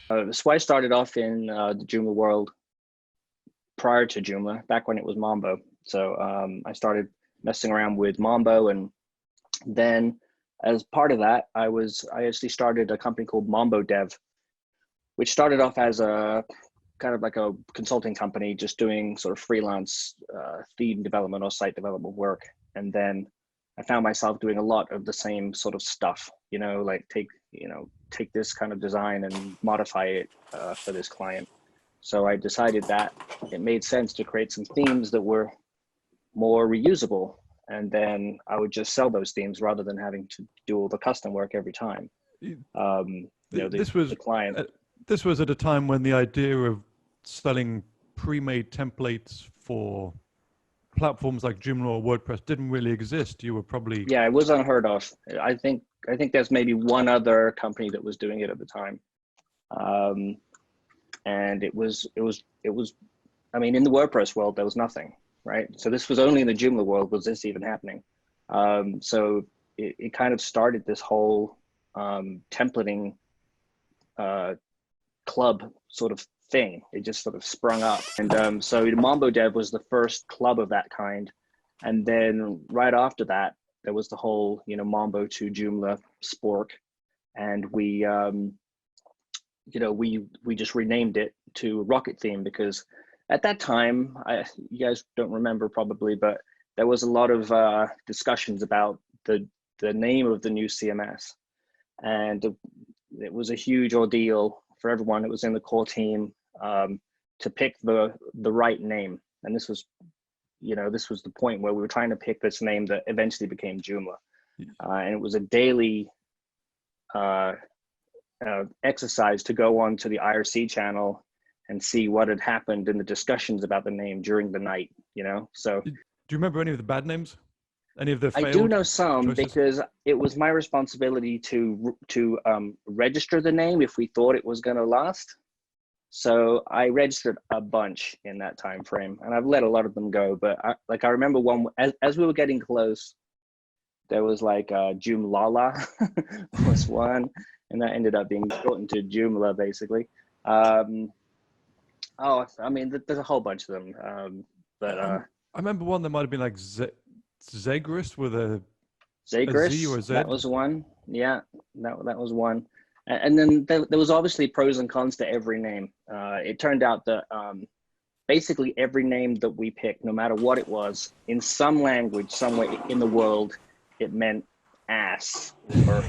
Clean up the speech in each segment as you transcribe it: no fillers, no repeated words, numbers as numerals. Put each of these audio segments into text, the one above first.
So I started off in the Joomla world prior to Joomla, back when it was Mambo. So I started messing around with Mambo, and then as part of that, I actually started a company called Mambo Dev, which started off as a kind of like a consulting company, just doing sort of freelance theme development or site development work. And then I found myself doing a lot of the same sort of stuff, like take this kind of design and modify it for this client. So I decided that it made sense to create some themes that were more reusable. And then I would just sell those themes rather than having to do all the custom work every time. The client. This was at a time when the idea of selling pre-made templates for platforms like Joomla or WordPress didn't really exist. You were probably... Yeah, it was unheard of. I think there's maybe one other company that was doing it at the time. And it was, I mean, in the WordPress world, there was nothing, right? So this was only in the Joomla world was this even happening. So it kind of started this whole templating club sort of thing. It just sort of sprung up. And so Mambo Dev was the first club of that kind. And then right after that, there was the whole, Mambo to Joomla spork. And we just renamed it to Rockettheme, because at that time, you guys don't remember probably, but there was a lot of discussions about the name of the new CMS. And it was a huge ordeal for everyone that was in the core team to pick the right name. And this was the point where we were trying to pick this name that eventually became Joomla. And it was a daily exercise to go on to the IRC channel and see what had happened in the discussions about the name during the night, So do you remember any of the bad names? Any of the failed I do know some choices? Because it was my responsibility to register the name if we thought it was going to last. So I registered a bunch in that time frame, and I've let a lot of them go. But I remember one as we were getting close, there was like Joomlala was one, and that ended up being shortened to Joomla basically. I mean, there's a whole bunch of them. I remember one that might have been like Zagris with a Zagris, Z or a Z. That was one. Yeah, that was one. And then there was obviously pros and cons to every name. It turned out that basically every name that we picked, no matter what it was, in some language, somewhere in the world, it meant ass or,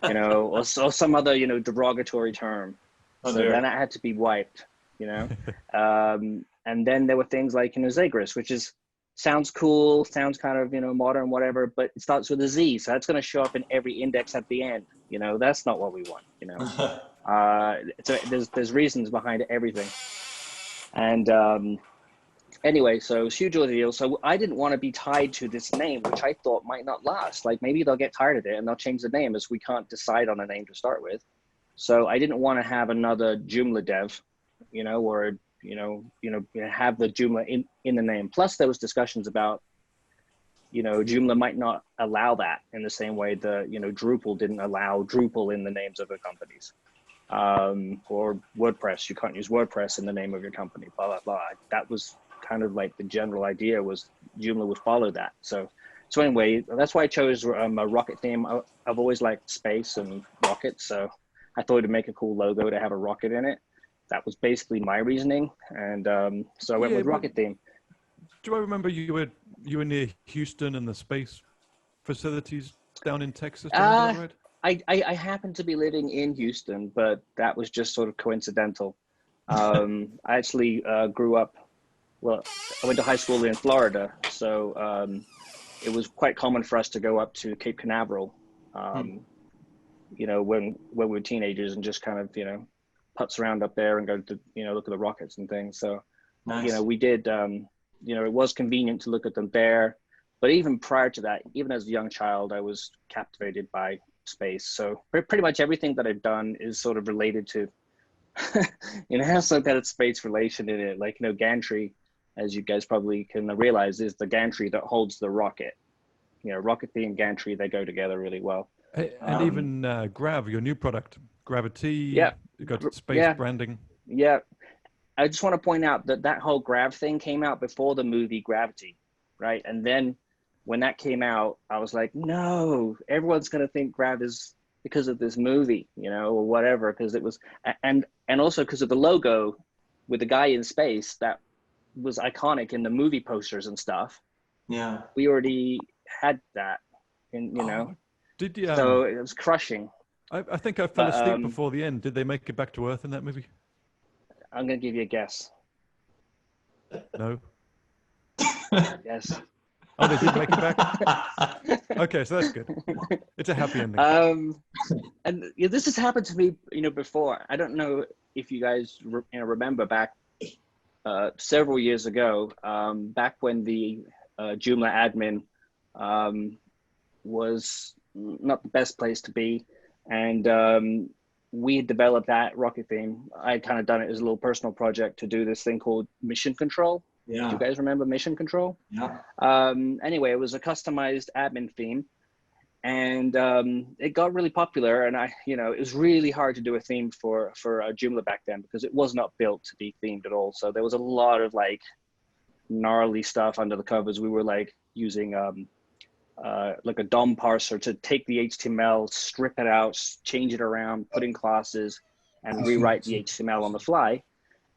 or some other, derogatory term. So then that had to be wiped, And then there were things like, Zagris, which sounds cool, sounds kind of, modern, whatever, but it starts with a Z. So that's going to show up in every index at the end. That's not what we want, So there's reasons behind everything. And anyway, so it was huge ordeal. So I didn't want to be tied to this name, which I thought might not last. Like maybe they'll get tired of it and they'll change the name, as we can't decide on a name to start with. So I didn't want to have another Joomla Dev, or have the Joomla in the name. Plus there was discussions about, Joomla might not allow that in the same way the, Drupal didn't allow Drupal in the names of the companies. Or WordPress, you can't use WordPress in the name of your company, blah, blah, blah. That was kind of like the general idea, was Joomla would follow that. So anyway, that's why I chose a Rockettheme. I've always liked space and rockets, so I thought it'd make a cool logo to have a rocket in it. That was basically my reasoning, and so I went with Rockettheme. Do I remember you were near Houston and the space facilities down in Texas? Do you remember that right? I happened to be living in Houston, but that was just sort of coincidental. I actually grew up, well, I went to high school in Florida, so it was quite common for us to go up to Cape Canaveral, when we were teenagers, and just kind of, putz around up there and go to, look at the rockets and things. So, nice. We did, it was convenient to look at them there. But even prior to that, even as a young child, I was captivated by space. So pretty much everything that I've done is sort of related to, has some kind of space relation in it. Like, Gantry, as you guys probably can realize, is the gantry that holds the rocket. Rockettheme, Gantry, they go together really well. And even Grav, your new product, Gravity. Yeah. You got space Yeah. branding. Yeah. I just want to point out that that whole Grav thing came out before the movie Gravity, right? And then when that came out, I was like, no, everyone's going to think Grav is because of this movie, you know, or whatever, because it was, and also because of the logo with the guy in space that was iconic in the movie posters and stuff. Yeah. We already had that, and you know, Did you? so it was crushing. I think I fell But, asleep before the end. Did they make it back to Earth in that movie? I'm going to give you a guess. No. Yes. Oh, they did make it back. Okay, so that's good. It's a happy ending. And this has happened to me, you know, before. I don't know if you guys remember back several years ago, back when the Joomla admin was not the best place to be, and we had developed at Rockettheme. I kind of done it as a little personal project to do this thing called Mission Control. Yeah. Do you guys remember Mission Control? Yeah. Anyway, it was a customized admin theme, and it got really popular. And it was really hard to do a theme for Joomla back then because it was not built to be themed at all. So there was a lot of like gnarly stuff under the covers. We were like using like a DOM parser to take the HTML, strip it out, change it around, put in classes, and rewrite the HTML on the fly.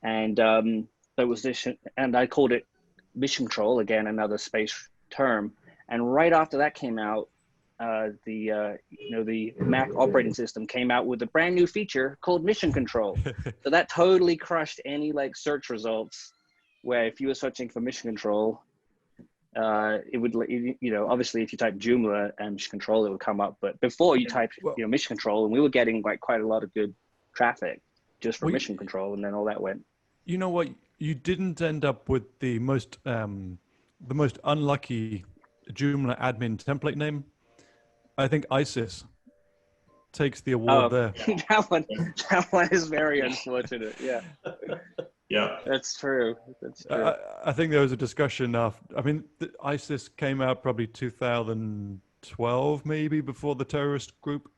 And there was this, and I called it Mission Control, again, another space term. And right after that came out, the Mac operating system came out with a brand new feature called Mission Control. So that totally crushed any like search results, where if you were searching for Mission Control, it would, obviously if you type Joomla and Mission Control, it would come up. But before you typed, Mission Control, and we were getting like quite a lot of good traffic just for Mission Control, and then all that went. You know what? You didn't end up with the most unlucky Joomla admin template name. I think ISIS takes the award there. that one is very unfortunate. Yeah. Yeah. That's true. That's true. I think there was a discussion after. I mean, ISIS came out probably 2012, maybe before the terrorist group.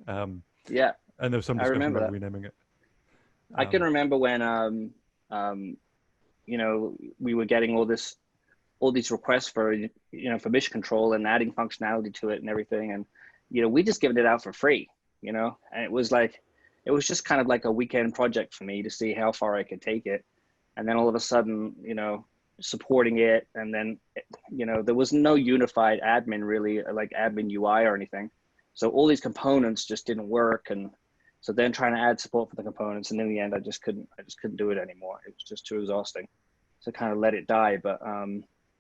Yeah. And there was some discussion about renaming it. I can remember when we were getting all these requests for Mission Control and adding functionality to it and everything, and we just given it out for free, and it was just kind of like a weekend project for me to see how far I could take it. And then all of a sudden, supporting it, and then there was no unified admin really, like admin UI or anything, so all these components just didn't work. And so then trying to add support for the components, and in the end I just couldn't do it anymore. It was just too exhausting, so kind of let it die. But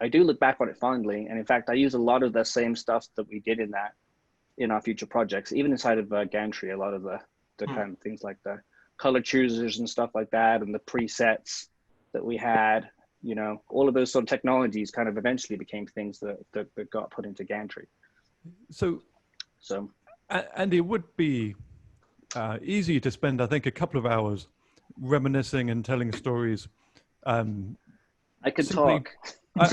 I do look back on it fondly, and in fact I use a lot of the same stuff that we did in our future projects, even inside of Gantry. A lot of the kind of things like the color choosers and stuff like that, and the presets that we had, all of those sort of technologies kind of eventually became things that got put into Gantry. So and it would be easy to spend, I think, a couple of hours reminiscing and telling stories. I could talk. I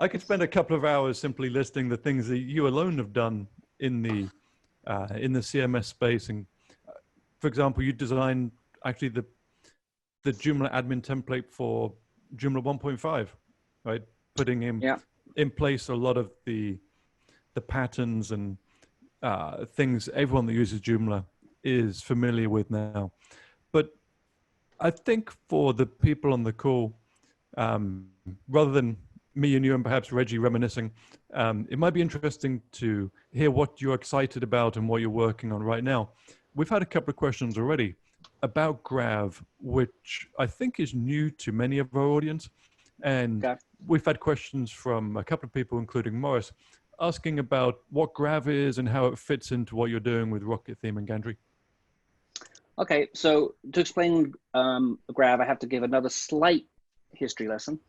could spend a couple of hours simply listing the things that you alone have done in the CMS space. And for example, you designed actually the Joomla admin template for Joomla 1.5, right? Putting in place a lot of the patterns and things everyone that uses Joomla is familiar with now. But I think for the people on the call, rather than me and you and perhaps Reggie reminiscing, it might be interesting to hear what you're excited about and what you're working on right now. We've had a couple of questions already about Grav, which I think is new to many of our audience. And we've had questions from a couple of people, including Morris, asking about what Grav is and how it fits into what you're doing with Rockettheme and Gantry. Okay, so to explain Grav, I have to give another slight history lesson.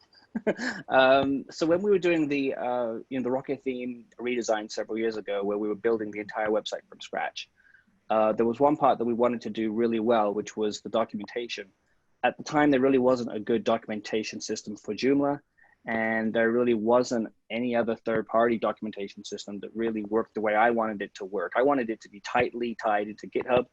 So when we were doing the Rockettheme redesign several years ago, where we were building the entire website from scratch, there was one part that we wanted to do really well, which was the documentation. At the time, there really wasn't a good documentation system for Joomla, and there really wasn't any other third-party documentation system that really worked the way I wanted it to work. I wanted it to be tightly tied into GitHub.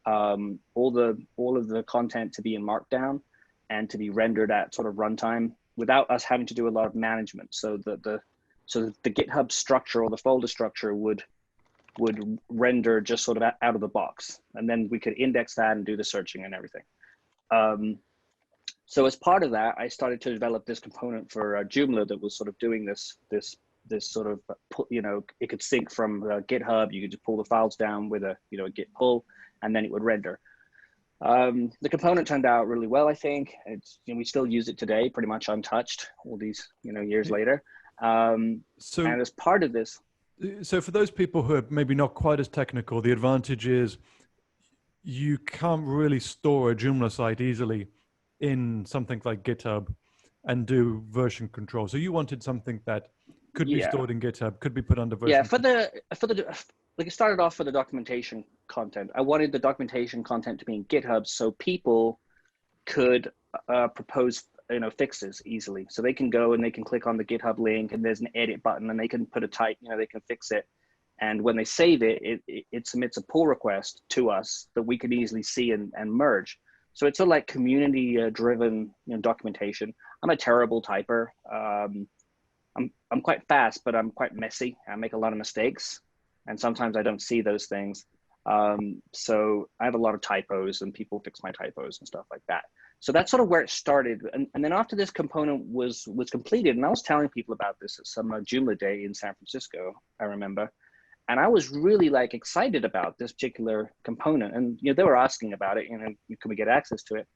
all of the content to be in Markdown and to be rendered at sort of runtime without us having to do a lot of management. So the GitHub structure or the folder structure would render just sort of out of the box, and then we could index that and do the searching and everything. So as part of that, I started to develop this component for Joomla that was sort of doing this sort of, you know, it could sync from GitHub. You could just pull the files down with a, you know, a git pull, and then it would render. The component turned out really well, I think. It's, you know, we still use it today, pretty much untouched, all these, you know, years later. And as part of this, so for those people who are maybe not quite as technical, the advantage is you can't really store a Joomla site easily in something like GitHub and do version control. So you wanted something that could be stored in GitHub, could be put under version. Yeah, like it started off for the documentation content. I wanted the documentation content to be in GitHub so people could propose, you know, fixes easily. So they can go and they can click on the GitHub link and there's an edit button and they can put a type, you know, they can fix it. And when they save it, it submits a pull request to us that we can easily see and merge. So it's a like community driven, you know, documentation. I'm a terrible typer. I'm quite fast, but I'm quite messy. I make a lot of mistakes, and sometimes I don't see those things. So I have a lot of typos, and people fix my typos and stuff like that. So that's sort of where it started. And then after this component was completed, and I was telling people about this at some Joomla day in San Francisco, I remember. And I was really like excited about this particular component. And, you know, they were asking about it, you know, can we get access to it?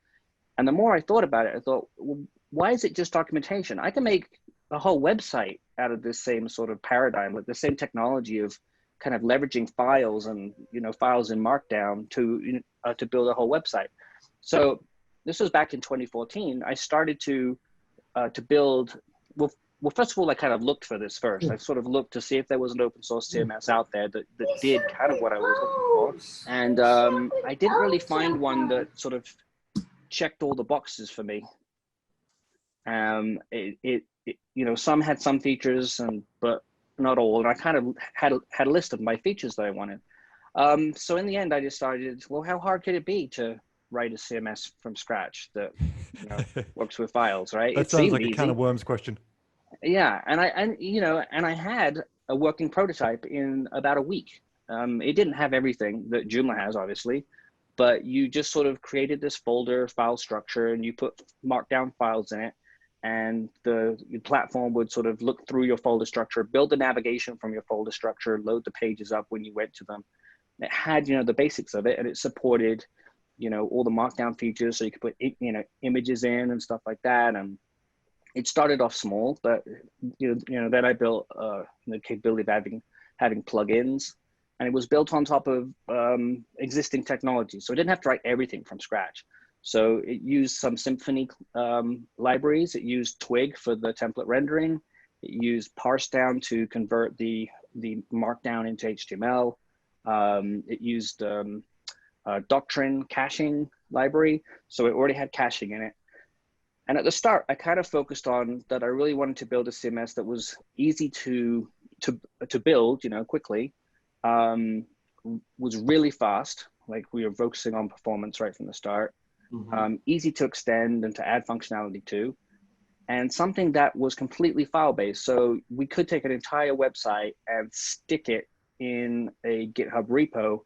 And the more I thought about it, I thought, well, why is it just documentation? I can make a whole website out of this same sort of paradigm, like the same technology of kind of leveraging files and, you know, files in Markdown to build a whole website. So this was back in 2014. I started to build, well, first of all, I kind of looked for this first. I sort of looked to see if there was an open source CMS out there that did kind of what I was looking for. And I didn't really find one that sort of checked all the boxes for me. It you know, some had some features, but not all. And I kind of had a list of my features that I wanted. So in the end, I decided, well, how hard could it be to write a CMS from scratch that, you know, works with files, right? That sounds like a can of worms question. Yeah, and I had a working prototype in about a week. It didn't have everything that Joomla has, obviously, but you just sort of created this folder file structure and you put Markdown files in it, and the platform would sort of look through your folder structure, build the navigation from your folder structure, load the pages up when you went to them. It had, you know, the basics of it, and it supported, you know, all the Markdown features, so you could put, you know, images in and stuff like that. And it started off small, but you know, then I built the capability of having plugins, and it was built on top of existing technology. So I didn't have to write everything from scratch. So it used some Symfony libraries. It used Twig for the template rendering. It used Parsedown to convert the Markdown into HTML. It used Doctrine caching library. So it already had caching in it. And at the start, I kind of focused on that. I really wanted to build a CMS that was easy to build, you know, quickly, was really fast. Like we were focusing on performance right from the start, easy to extend and to add functionality to, and something that was completely file-based. So we could take an entire website and stick it in a GitHub repo,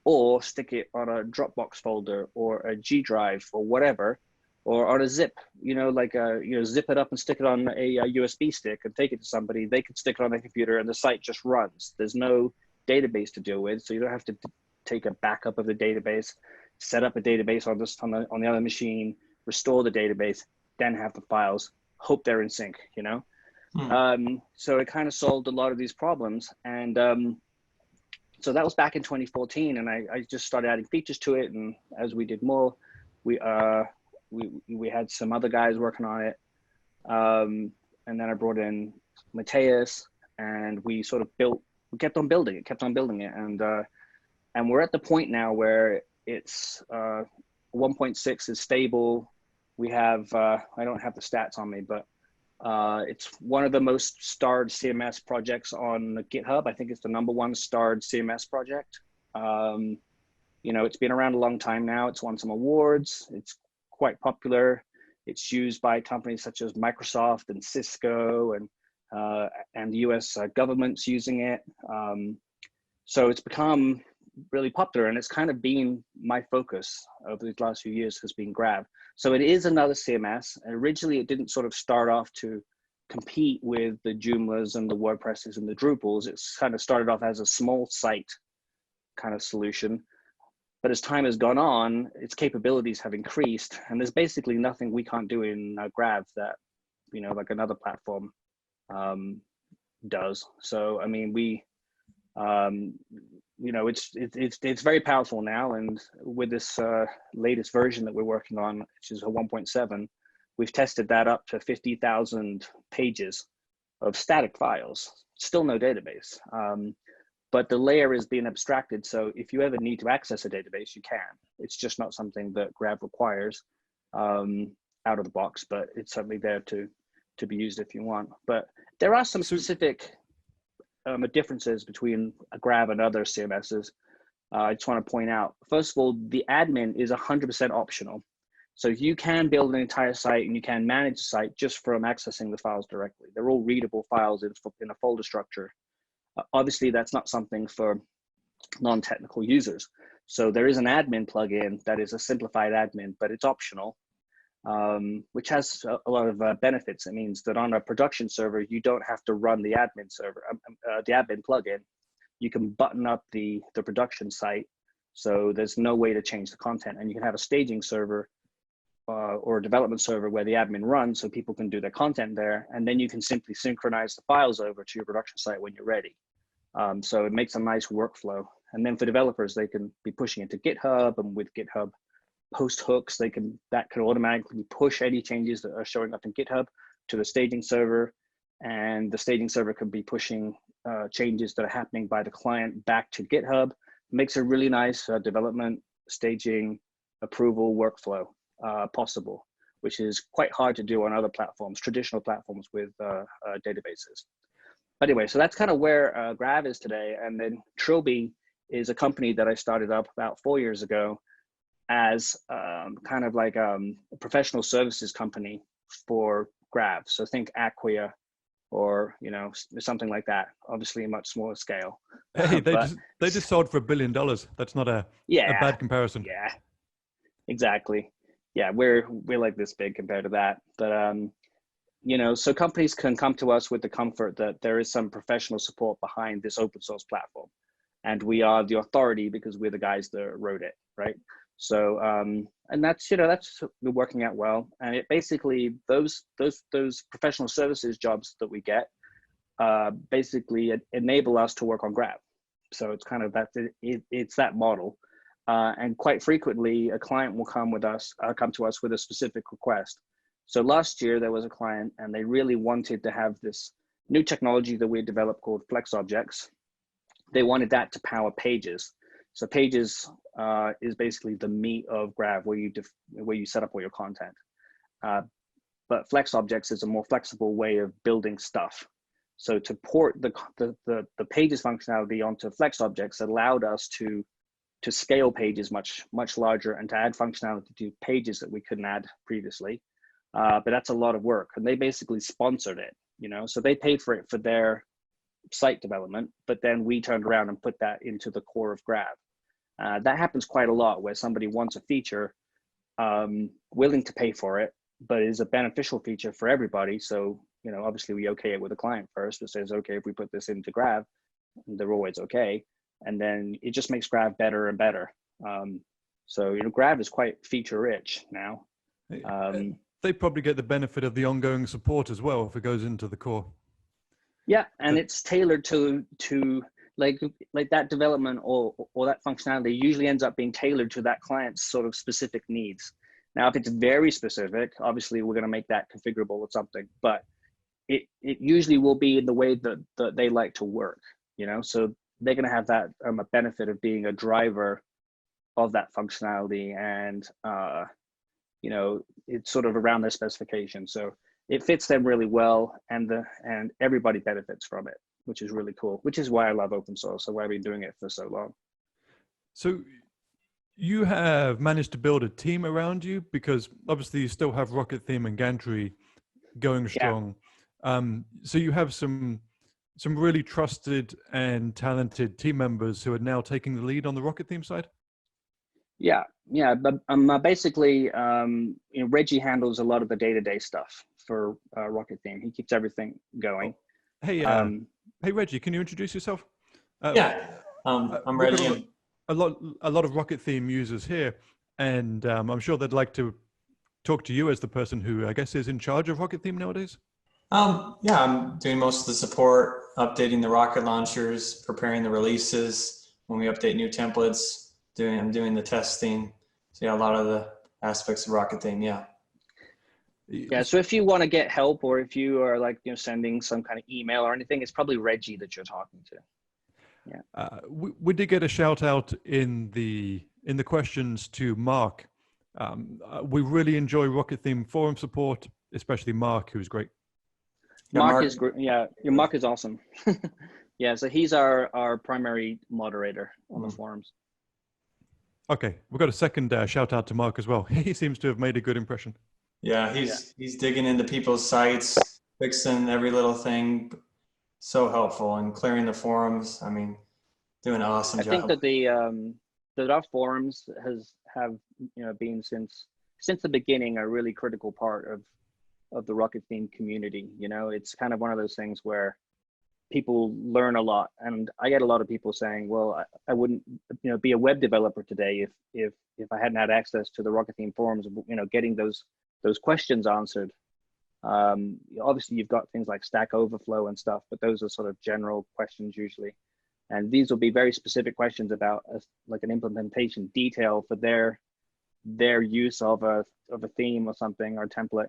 or stick it on a Dropbox folder or a G drive or whatever, or on a zip, you know, like you know, zip it up and stick it on a USB stick and take it to somebody. They could stick it on their computer and the site just runs. There's no database to deal with, so you don't have to take a backup of the database, set up a database on the other machine, restore the database, then have the files, hope they're in sync, you know? So it kind of solved a lot of these problems. And so that was back in 2014, and I just started adding features to it. And as we did more, we had some other guys working on it. And then I brought in Mateus, and we sort of kept on building it. And we're at the point now where it's 1.6 is stable. We have, I don't have the stats on me, but it's one of the most starred CMS projects on GitHub. I think it's the #1 starred CMS project. it's been around a long time now. It's won some awards. It's quite popular. It's used by companies such as Microsoft and Cisco, and the US government's using it. So it's become really popular, and it's kind of been my focus over these last few years has been Grav. So it is another CMS. And originally, it didn't sort of start off to compete with the Joomlas and the WordPresses and the Drupals. It's kind of started off as a small site kind of solution. But as time has gone on, its capabilities have increased, and there's basically nothing we can't do in Grav that, like another platform does. So, I mean, it's very powerful now. And with this latest version that we're working on, which is a 1.7, we've tested that up to 50,000 pages of static files, still no database. But the layer is being abstracted. So if you ever need to access a database, you can. It's just not something that Grav requires out of the box, but it's certainly there to be used if you want. But there are some specific differences between a Grav and other CMSs. I just want to point out, first of all, the admin is 100% optional. So you can build an entire site and you can manage the site just from accessing the files directly. They're all readable files in a folder structure. Obviously, that's not something for non-technical users. So there is an admin plugin that is a simplified admin, but it's optional, which has a lot of benefits. It means that on a production server, you don't have to run the admin server, the admin plugin. You can button up the production site, so there's no way to change the content. And you can have a staging server or a development server where the admin runs, so people can do their content there, and then you can simply synchronize the files over to your production site when you're ready. So it makes a nice workflow. And then for developers, they can be pushing it to GitHub, and with GitHub post hooks, that can automatically push any changes that are showing up in GitHub to the staging server, and the staging server can be pushing changes that are happening by the client back to GitHub. It makes a really nice development, staging, approval workflow possible, which is quite hard to do on other platforms, traditional platforms with databases. But anyway, so that's kind of where Grav is today. And then Trilby is a company that I started up about 4 years ago as kind of like a professional services company for Grav. So think Acquia or something like that. Obviously, a much smaller scale. Hey, they just sold for $1 billion. That's not a bad comparison. Yeah, exactly. Yeah, we're like this big compared to that. But so companies can come to us with the comfort that there is some professional support behind this open source platform, and we are the authority because we're the guys that wrote it, right? So and that's been working out well. And it basically those professional services jobs that we get basically enable us to work on Grav. So it's kind of it's that model. And quite frequently, a client will come to us with a specific request. So last year there was a client, and they really wanted to have this new technology that we had developed called Flex Objects. They wanted that to power Pages. So Pages is basically the meat of Grav, where you set up all your content. But Flex Objects is a more flexible way of building stuff. So to port the Pages functionality onto Flex Objects allowed us to scale Pages much larger and to add functionality to Pages that we couldn't add previously. But that's a lot of work, and they basically sponsored it, so they paid for it for their site development, but then we turned around and put that into the core of Grav. That happens quite a lot, where somebody wants a feature, willing to pay for it, but is a beneficial feature for everybody. So, obviously we okay it with the client first. It says, okay, if we put this into Grav, they're always okay. And then it just makes Grav better and better. So, Grav is quite feature rich now. They probably get the benefit of the ongoing support as well if it goes into the core. Yeah, and it's tailored to like that development or that functionality usually ends up being tailored to that client's sort of specific needs. Now, if it's very specific, obviously we're going to make that configurable with something, but it usually will be in the way that they like to work, so they're going to have that benefit of being a driver of that functionality, and it's sort of around their specification. So it fits them really well, and everybody benefits from it, which is really cool, which is why I love open source and why I've been doing it for so long. So you have managed to build a team around you, because obviously you still have Rockettheme and Gantry going strong. So you have some really trusted and talented team members who are now taking the lead on the Rockettheme side. Yeah, but basically, Reggie handles a lot of the day-to-day stuff for Rockettheme. He keeps everything going. Hey, hey Reggie, can you introduce yourself? Yeah, I'm we've got Reggie. a lot of Rockettheme users here, and I'm sure they'd like to talk to you as the person who I guess is in charge of Rockettheme nowadays. Yeah, I'm doing most of the support, updating the rocket launchers, preparing the releases when we update new templates. I'm doing the testing. So yeah, a lot of the aspects of Rockettheme. Yeah, so if you want to get help, or if you are like sending some kind of email or anything, it's probably Reggie that you're talking to. Yeah. We did get a shout out in the questions to Mark. We really enjoy Rockettheme forum support, especially Mark, who's great. Mark is great. Yeah, Mark is awesome. Yeah, so he's our primary moderator on the forums. Okay, we've got a second shout out to Mark as well. He seems to have made a good impression. Yeah, he's digging into people's sites, fixing every little thing. So helpful, and clearing the forums. I mean, doing an awesome job. I think that that our forums have been since the beginning a really critical part of the Rockettheme community. It's kind of one of those things where people learn a lot, and I get a lot of people saying, well, I wouldn't be a web developer today if I hadn't had access to the Rockettheme forums, getting those questions answered. Obviously you've got things like Stack Overflow and stuff, but those are sort of general questions usually, and these will be very specific questions about like an implementation detail for their use of a theme or something, or template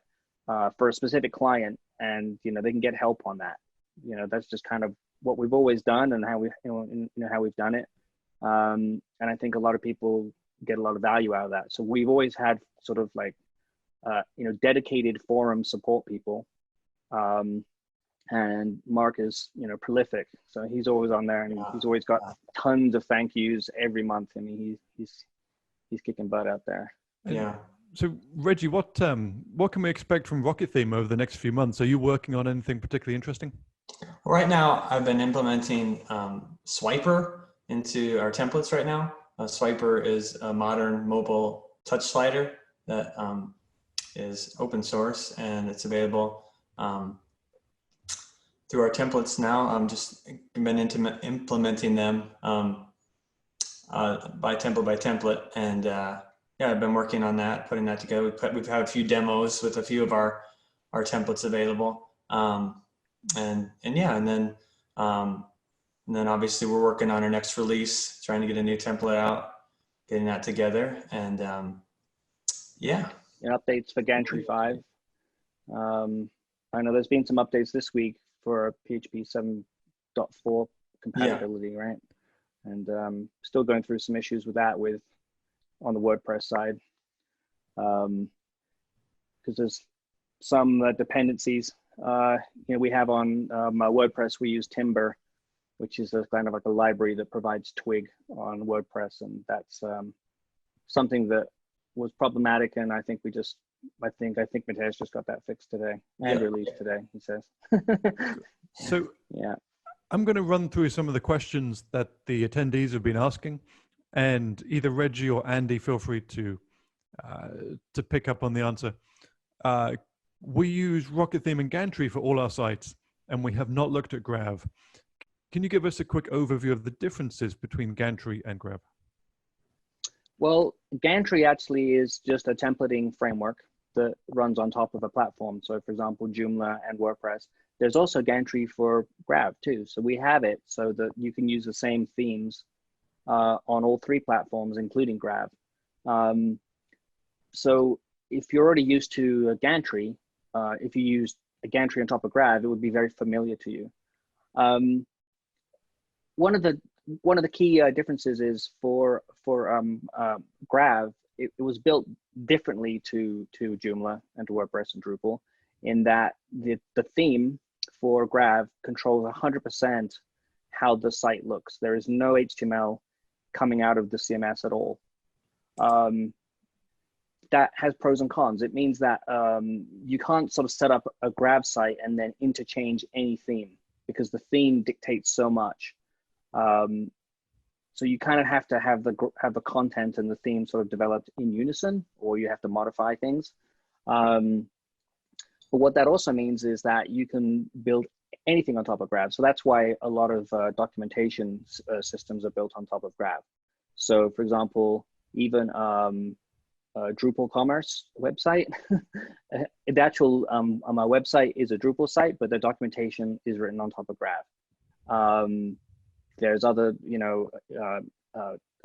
for a specific client, and they can get help on that. That's just kind of what we've always done, and how we how we've done it, and I think a lot of people get a lot of value out of that. So we've always had sort of like dedicated forum support people, and Mark is prolific, so he's always on there, and he's always got tons of thank yous every month. I mean, he's kicking butt out there. Yeah. So Reggie, what can we expect from Rockettheme over the next few months? Are you working on anything particularly interesting? Right now, I've been implementing Swiper into our templates right now. Swiper is a modern mobile touch slider that is open source, and it's available through our templates now. I'm just been implementing them by template, and yeah, I've been working on that, putting that together. We've had a few demos with a few of our templates available, and then obviously we're working on our next release, trying to get a new template out, getting that together, and yeah. Updates for Gantry 5. I know there's been some updates this week for PHP 7.4 compatibility, right? And still going through some issues with that on the WordPress side, because there's some dependencies. We have on my WordPress, we use Timber, which is a kind of like a library that provides Twig on WordPress, and that's something that was problematic, and I think Matej just got that fixed today and released today, he says. So yeah, I'm going to run through some of the questions that the attendees have been asking, and either Reggie or Andy, feel free to pick up on the answer. We use Rockettheme and Gantry for all our sites, and we have not looked at Grav. Can you give us a quick overview of the differences between Gantry and Grav? Well, Gantry actually is just a templating framework that runs on top of a platform. So for example, Joomla and WordPress. There's also Gantry for Grav too. So we have it so that you can use the same themes on all three platforms, including Grav. So if you're already used to a Gantry, if you use a Gantry on top of Grav, it would be very familiar to you. One of the key differences is for Grav, it was built differently to Joomla and to WordPress and Drupal, in that the theme for Grav controls 100% how the site looks. There is no HTML coming out of the CMS at all. that has pros and cons. It means that you can't sort of set up a Grav site and then interchange any theme, because the theme dictates so much. So you kind of have to have the content and the theme sort of developed in unison, or you have to modify things. But what that also means is that you can build anything on top of Grav. So that's why a lot of documentation systems are built on top of Grav. So for example, even Drupal commerce website, the actual my website is a Drupal site, but the documentation is written on top of Grav. There's other,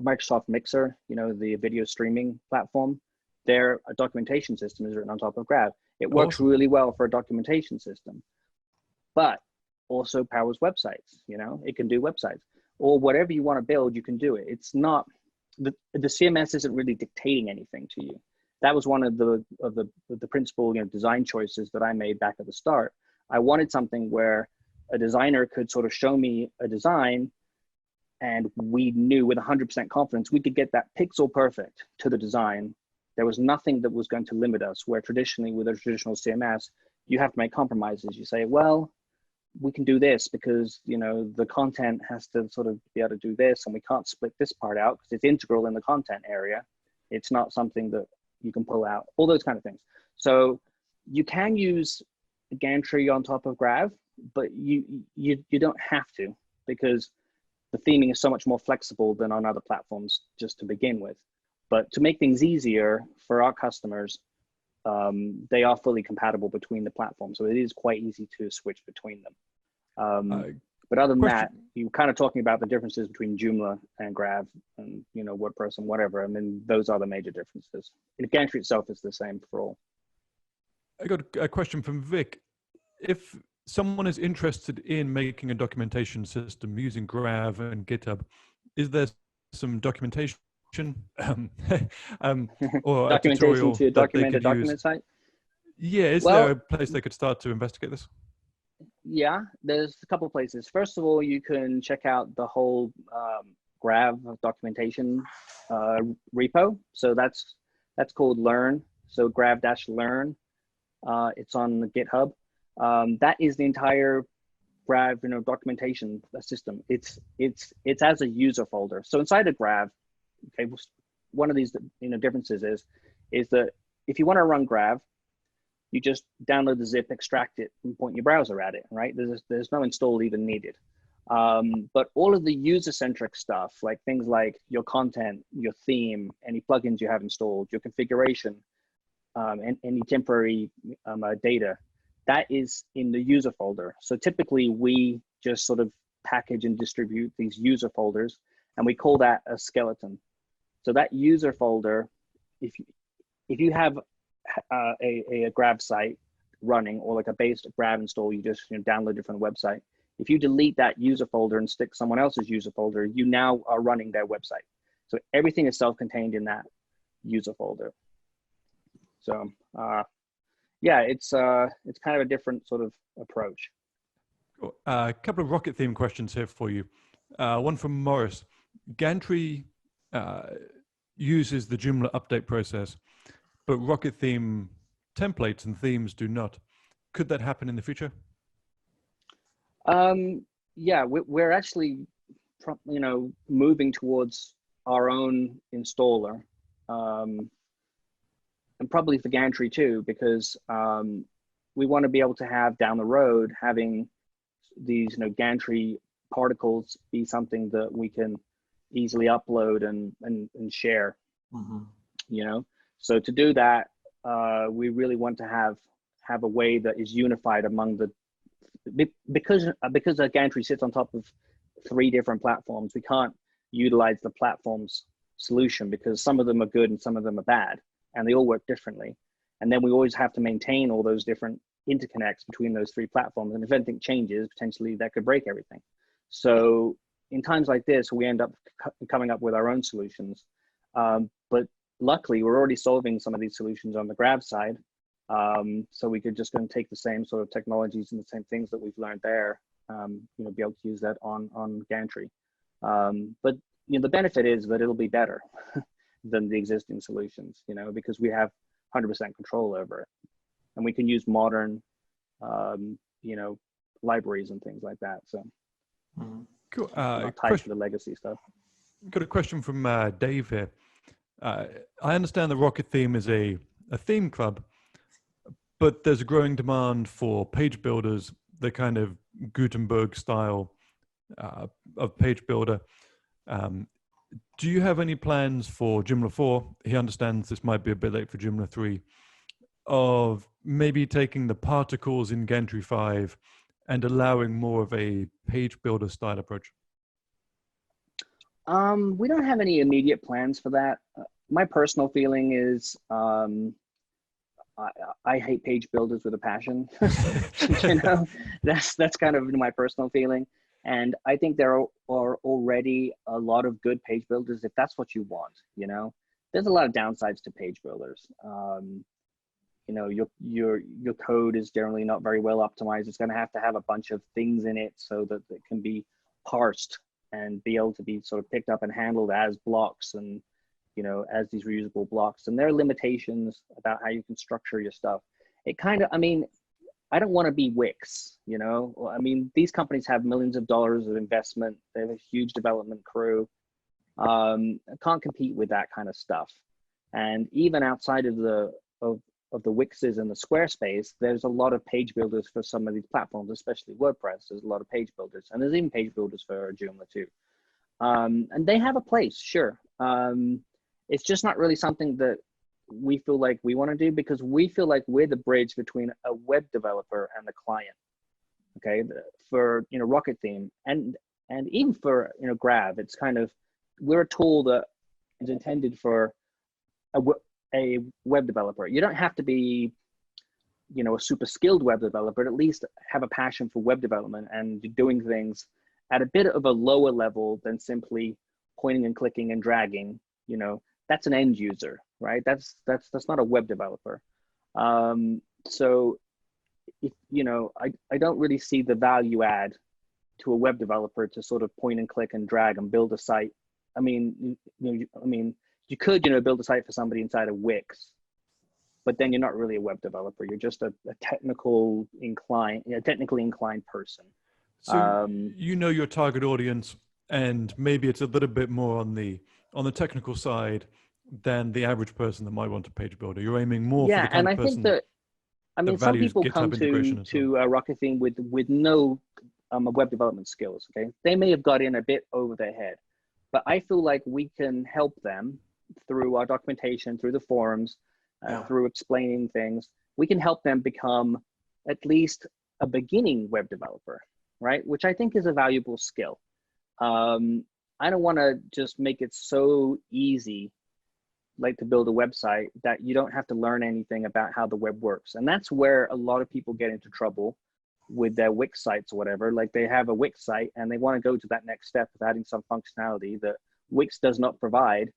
Microsoft Mixer, the video streaming platform, their documentation system is written on top of Grav. It works really well for a documentation system, but also powers websites. It can do websites, or whatever you want to build, you can do it. It's not, the CMS isn't really dictating anything to you. That was one of the principal design choices that I made back at the start. I wanted something where a designer could sort of show me a design, and we knew with 100% confidence we could get that pixel perfect to the design. There was nothing that was going to limit us, where traditionally with a traditional CMS, you have to make compromises. You say, well, we can do this because the content has to sort of be able to do this, and we can't split this part out because it's integral in the content area. It's not something that you can pull out, all those kind of things. So you can use Gantry on top of Grav, but you don't have to, because the theming is so much more flexible than on other platforms just to begin with. But to make things easier for our customers, they are fully compatible between the platforms. So it is quite easy to switch between them. But other than that, you're kind of talking about the differences between Joomla and Grav and, WordPress and whatever. I mean, those are the major differences. And Gantry itself is the same for all. I got a question from Vic. If someone is interested in making a documentation system using Grav and GitHub, is there some documentation or a tutorial to document a document use? site? Yeah, is there a place they could start to investigate this? Yeah, there's a couple of places. First of all, you can check out the whole Grav documentation repo. So that's called Learn. So Grav-Learn. It's on the GitHub. That is the entire Grav documentation system. It's as a user folder. So inside of Grav, okay, one of these differences is that if you want to run Grav, you just download the zip, extract it, and point your browser at it, right? There's no install even needed. But all of the user-centric stuff, like things like your content, your theme, any plugins you have installed, your configuration, and any temporary data, that is in the user folder. So typically we just sort of package and distribute these user folders, and we call that a skeleton. So that user folder, if you have a Grav site running, or like a base Grav install, you just download it from the website. If you delete that user folder and stick someone else's user folder, you now are running their website. So everything is self-contained in that user folder. So yeah, it's kind of a different sort of approach. Cool. A couple of Rockettheme questions here for you. One from Morris. Gantry uses the Joomla update process, but Rockettheme templates and themes do not. Could that happen in the future? Yeah, we're actually, moving towards our own installer, and probably for Gantry too, because we want to be able to have down the road having these, Gantry particles be something that we can easily upload and share. Mm-hmm. So to do that, we really want to have a way that is unified among because Gantry sits on top of 3 different platforms. We can't utilize the platform's solution because some of them are good and some of them are bad, and they all work differently. And then we always have to maintain all those different interconnects between those 3 platforms. And if anything changes, potentially that could break everything. So in times like this, we end up coming up with our own solutions. But luckily, we're already solving some of these solutions on the Grav side. So we could just go and take the same sort of technologies and the same things that we've learned there, be able to use that on Gantry. But the benefit is that it'll be better than the existing solutions, you know, because we have 100% control over it, and we can use modern, you know, libraries and things like that. So cool. not tied to the legacy stuff. Got a question from Dave here. I understand the Rockettheme is a theme club, but there's a growing demand for page builders, the kind of Gutenberg style of page builder. Do you have any plans for Joomla 4? He understands this might be a bit late for Joomla 3, of maybe taking the particles in Gantry 5 and allowing more of a page builder style approach? We don't have any immediate plans for that. My personal feeling is I hate page builders with a passion. You know, that's kind of my personal feeling. And I think there are already a lot of good page builders if that's what you want. You know, there's a lot of downsides to page builders. You know, your code is generally not very well optimized. It's going to have a bunch of things in it so that it can be parsed and be able to be sort of picked up and handled as blocks, and, you know, as these reusable blocks. And there are limitations about how you can structure your stuff. It kind of, I mean, I don't want to be Wix, you know. I mean, these companies have millions of dollars of investment. They have a huge development crew. I can't compete with that kind of stuff. And even outside of the Wixes and the Squarespace, there's a lot of page builders for some of these platforms, especially WordPress. There's a lot of page builders, and there's even page builders for Joomla too. And they have a place, sure. It's just not really something that we feel like we want to do, because we feel like we're the bridge between a web developer and the client. Okay, for, you know, Rockettheme and even for, you know, Grav, it's kind of, we're a tool that is intended for a web developer. You don't have to be, you know, a super skilled web developer, but at least have a passion for web development and doing things at a bit of a lower level than simply pointing and clicking and dragging. You know, that's an end user, right? That's not a web developer. So, if, you know, I don't really see the value add to a web developer to sort of point and click and drag and build a site. I mean, you could, you know, build a site for somebody inside of Wix, but then you're not really a web developer. You're just a technically inclined person. So you know your target audience, and maybe it's a little bit more on the technical side than the average person that might want a page builder. You're aiming more for the kind of person. Yeah, and I think that, I mean, some people come to Rockettheme with no web development skills. Okay, they may have got in a bit over their head, but I feel like we can help them through our documentation, through the forums, through explaining things. We can help them become at least a beginning web developer, right? Which I think is a valuable skill. I don't want to just make it so easy, like to build a website, that you don't have to learn anything about how the web works. And that's where a lot of people get into trouble with their Wix sites or whatever. Like, they have a Wix site and they want to go to that next step of adding some functionality that Wix does not provide.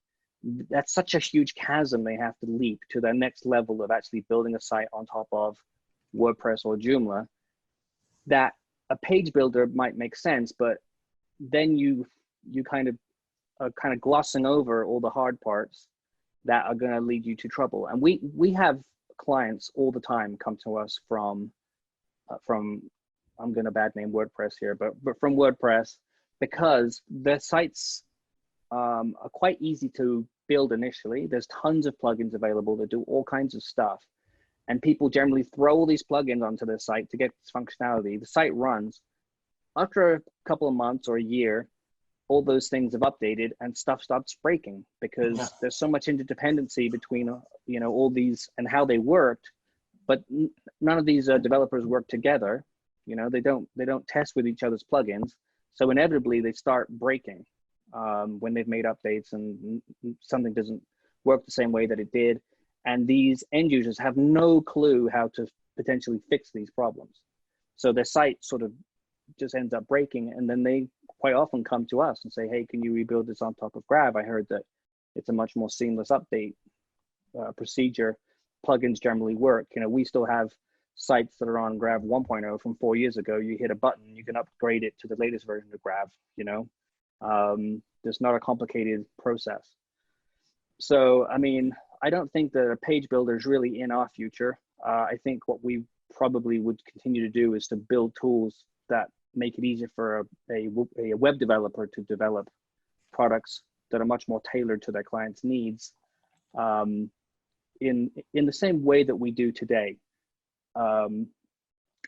That's such a huge chasm they have to leap to the next level of actually building a site on top of WordPress or Joomla, that a page builder might make sense, but then you kind of are kind of glossing over all the hard parts that are going to lead you to trouble. And we have clients all the time come to us from I'm going to bad name WordPress here, but from WordPress, because their sites are quite easy to build initially. There's tons of plugins available that do all kinds of stuff, and people generally throw all these plugins onto their site to get this functionality. The site runs. After a couple of months or a year, all those things have updated and stuff starts breaking, because there's so much interdependency between, you know, all these and how they worked, but none of these developers work together. You know, they don't test with each other's plugins, so inevitably they start breaking when they've made updates and something doesn't work the same way that it did, and these end users have no clue how to potentially fix these problems. So their site sort of just ends up breaking, and then they quite often come to us and say, hey, can you rebuild this on top of Grav? I heard that it's a much more seamless update procedure. Plugins generally work. You know, we still have sites that are on Grav 1.0 from 4 years ago. You hit a button, you can upgrade it to the latest version of Grav. You know, there's not a complicated process. So, I mean, I don't think that a page builder is really in our future. I think what we probably would continue to do is to build tools that make it easier for a web developer to develop products that are much more tailored to their clients' needs, um, in the same way that we do today. Um,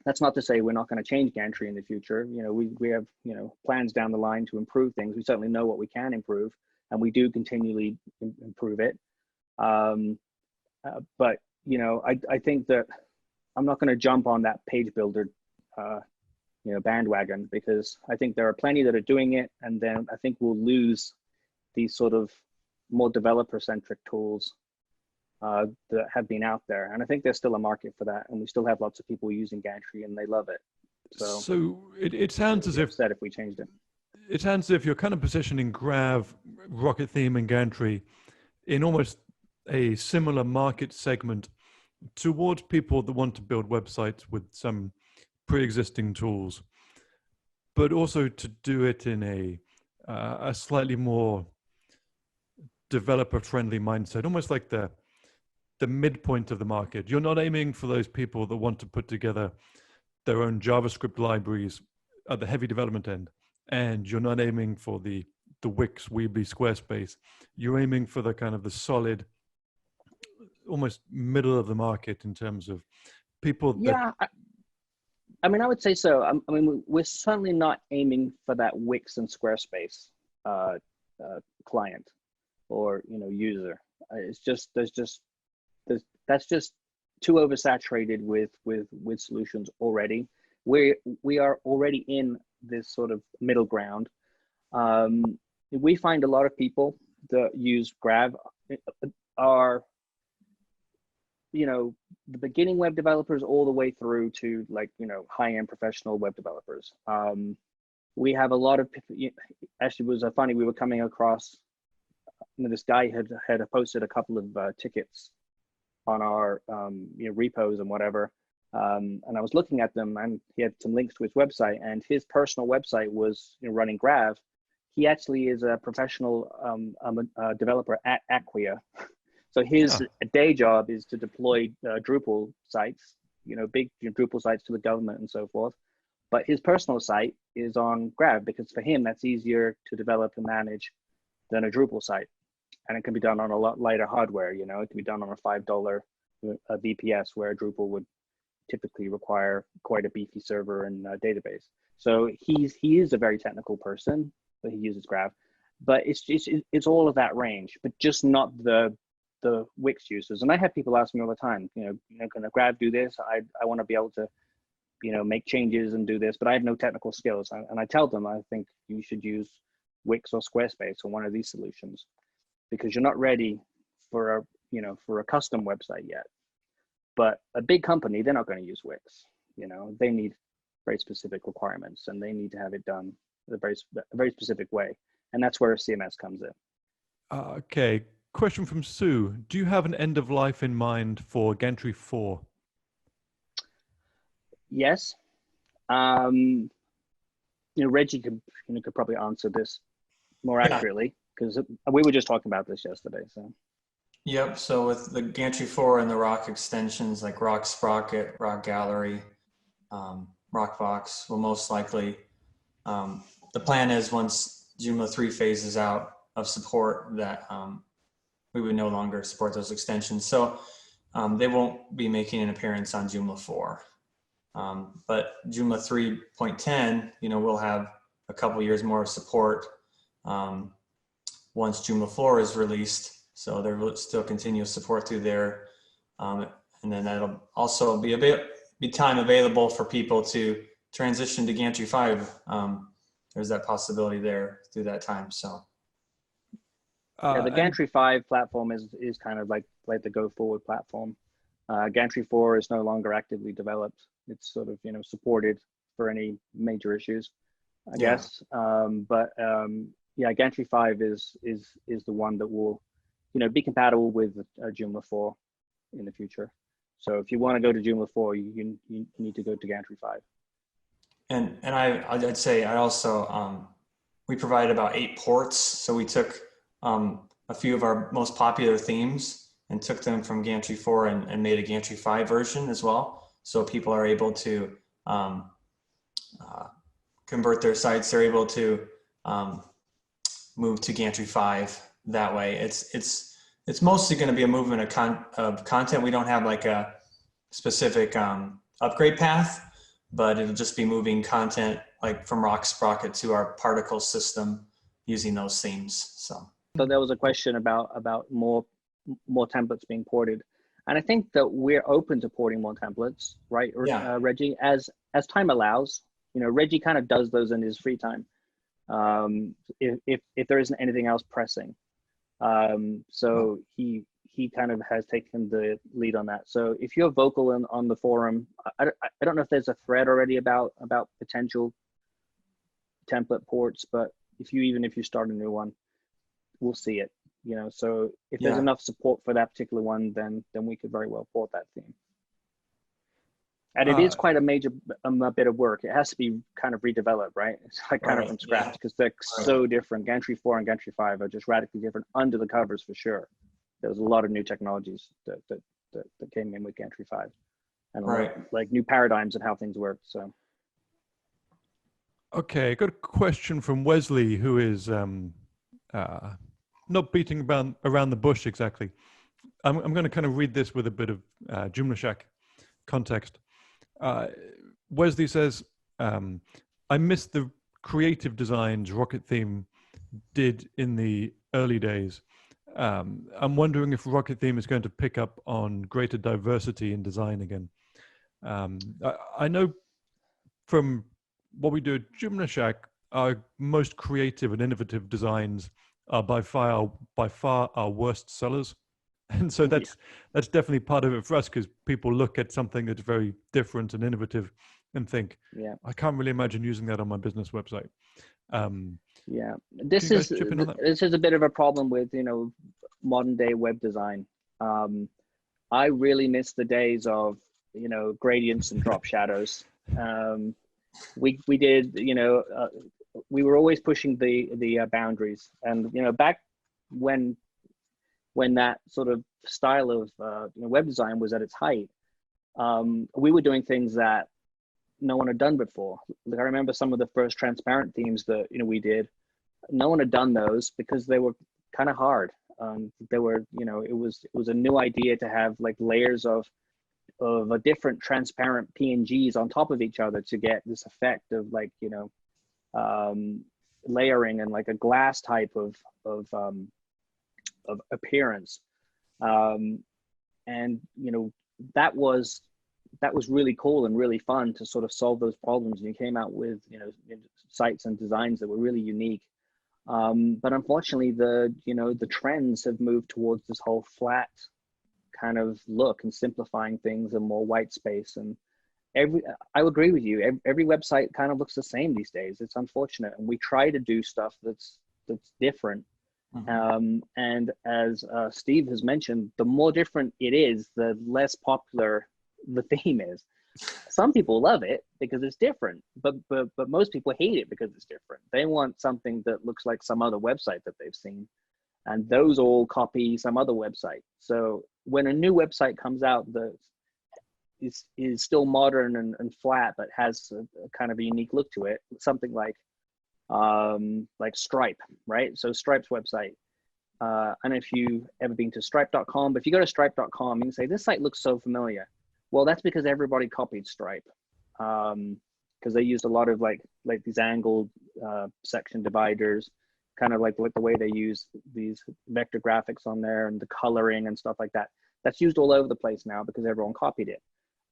that's not to say we're not going to change Gantry in the future. You know, we have, you know, plans down the line to improve things. We certainly know what we can improve, and we do continually improve it. Um, but you know, I think that I'm not going to jump on that page builder, you know, bandwagon, because I think there are plenty that are doing it, and then I think we'll lose these sort of more developer-centric tools that have been out there. And I think there's still a market for that, and we still have lots of people using Gantry, and they love it. So it sounds as if upset if we changed it. It sounds as if you're kind of positioning Grav, Rockettheme, and Gantry in almost a similar market segment towards people that want to build websites with some pre-existing tools, but also to do it in a slightly more developer-friendly mindset, almost like the midpoint of the market. You're not aiming for those people that want to put together their own JavaScript libraries at the heavy development end, and you're not aiming for the Wix, Weebly, Squarespace. You're aiming for the kind of the solid, almost middle of the market in terms of people that... Yeah, I mean, I would say so. I mean, we're certainly not aiming for that Wix and Squarespace client or, you know, user. It's just that's just too oversaturated with solutions already. We are already in this sort of middle ground. We find a lot of people that use Grav are, you know, the beginning web developers all the way through to, like, you know, high-end professional web developers. We have a lot of, actually, it was funny, we were coming across, you know, this guy had posted a couple of tickets on our you know, repos and whatever, and I was looking at them, and he had some links to his website, and his personal website was, you know, running Grav. He actually is a professional developer at Acquia. So his day job is to deploy Drupal sites, you know, big Drupal sites to the government and so forth. But his personal site is on Grav, because for him, that's easier to develop and manage than a Drupal site. And it can be done on a lot lighter hardware. You know, it can be done on a $5 VPS, where Drupal would typically require quite a beefy server and database. So he is a very technical person, but he uses Grav. But it's all of that range, but just not the Wix users. And I have people ask me all the time, you know, can a Grav do this? I want to be able to, you know, make changes and do this, but I have no technical skills. And I tell them, I think you should use Wix or Squarespace or one of these solutions, because you're not ready for a custom website yet. But a big company, they're not going to use Wix. You know, they need very specific requirements, and they need to have it done a very specific way. And that's where CMS comes in. Okay. Question from Sue. Do you have an end of life in mind for Gantry 4? Yes. You know, Reggie could probably answer this more accurately, because we were just talking about this yesterday. So. Yep. So with the Gantry 4 and the Rock extensions like Rock Sprocket, Rock Gallery, Rockbox will most likely, the plan is once Joomla 3 phases out of support that we would no longer support those extensions. So they won't be making an appearance on Joomla 4. But Joomla 3.10, you know, we'll have a couple years more of support once Joomla 4 is released. So there will still continuous support through there. And then that'll also be time available for people to transition to Gantry 5. There's that possibility there through that time. So. Yeah, the Gantry 5 platform is kind of like the go forward platform. Gantry 4 is no longer actively developed. It's sort of, you know, supported for any major issues, I guess. Yeah, Gantry 5 is the one that will, you know, be compatible with Joomla 4 in the future. So if you want to go to Joomla 4, you need to go to Gantry 5. And I'd say I also we provided about 8 ports. So we took a few of our most popular themes and took them from Gantry 4 and made a Gantry 5 version as well. So people are able to convert their sites. They're able to move to Gantry 5 that way. It's mostly going to be a movement of content. We don't have like a specific upgrade path, but it'll just be moving content like from Sprocket to our particle system using those themes. So there was a question about more templates being ported, and I think that we're open to porting more templates, right? Yeah. Reggie, as time allows. You know, Reggie kind of does those in his free time, if there isn't anything else pressing. So he kind of has taken the lead on that. So if you're vocal on the forum, I don't know if there's a thread already about potential template ports, but if you start a new one, we'll see it. You know, so if there's enough support for that particular one, then we could very well port that theme. And it is quite a major bit of work. It has to be kind of redeveloped, right? It's like kind of from scratch because they're so different. Gantry 4 and Gantry 5 are just radically different under the covers for sure. There's a lot of new technologies that came in with Gantry 5 and a lot, like new paradigms of how things work. So. Okay, I got a question from Wesley, who is not beating around the bush exactly. I'm going to kind of read this with a bit of Joomla Shack context. Wesley says, I missed the creative designs Rockettheme did in the early days. I'm wondering if Rockettheme is going to pick up on greater diversity in design again. I know from what we do at Joomla Shack, our most creative and innovative designs are by far our worst sellers. And so that's definitely part of it for us, because people look at something that's very different and innovative and think, I can't really imagine using that on my business website. This is a bit of a problem with, you know, modern day web design. I really miss the days of, you know, gradients and drop shadows. We did, you know, we were always pushing the boundaries, and you know, back when that sort of style of web design was at its height, we were doing things that no one had done before. Like I remember some of the first transparent themes that we did. No one had done those because they were kind of hard. They were, it was a new idea to have like layers of a different transparent PNGs on top of each other to get this effect of like layering and like a glass type of appearance, and that was really cool and really fun to sort of solve those problems. And you came out with sites and designs that were really unique. But unfortunately, the trends have moved towards this whole flat kind of look and simplifying things and more white space. And I would agree with you. Every website kind of looks the same these days. It's unfortunate, and we try to do stuff that's different. Mm-hmm. And as Steve has mentioned, the more different it is, the less popular the theme is. Some people love it because it's different, but most people hate it because it's different. They want something that looks like some other website that they've seen, and those all copy some other website. So when a new website comes out that is still modern and flat, but has a kind of a unique look to it, something like Stripe, right? So Stripe's website. I don't know if you've ever been to stripe.com, but if you go to stripe.com, you can say, this site looks so familiar. Well, that's because everybody copied Stripe, because they used a lot of like these angled section dividers, kind of like the way they use these vector graphics on there and the coloring and stuff like that. That's used all over the place now because everyone copied it.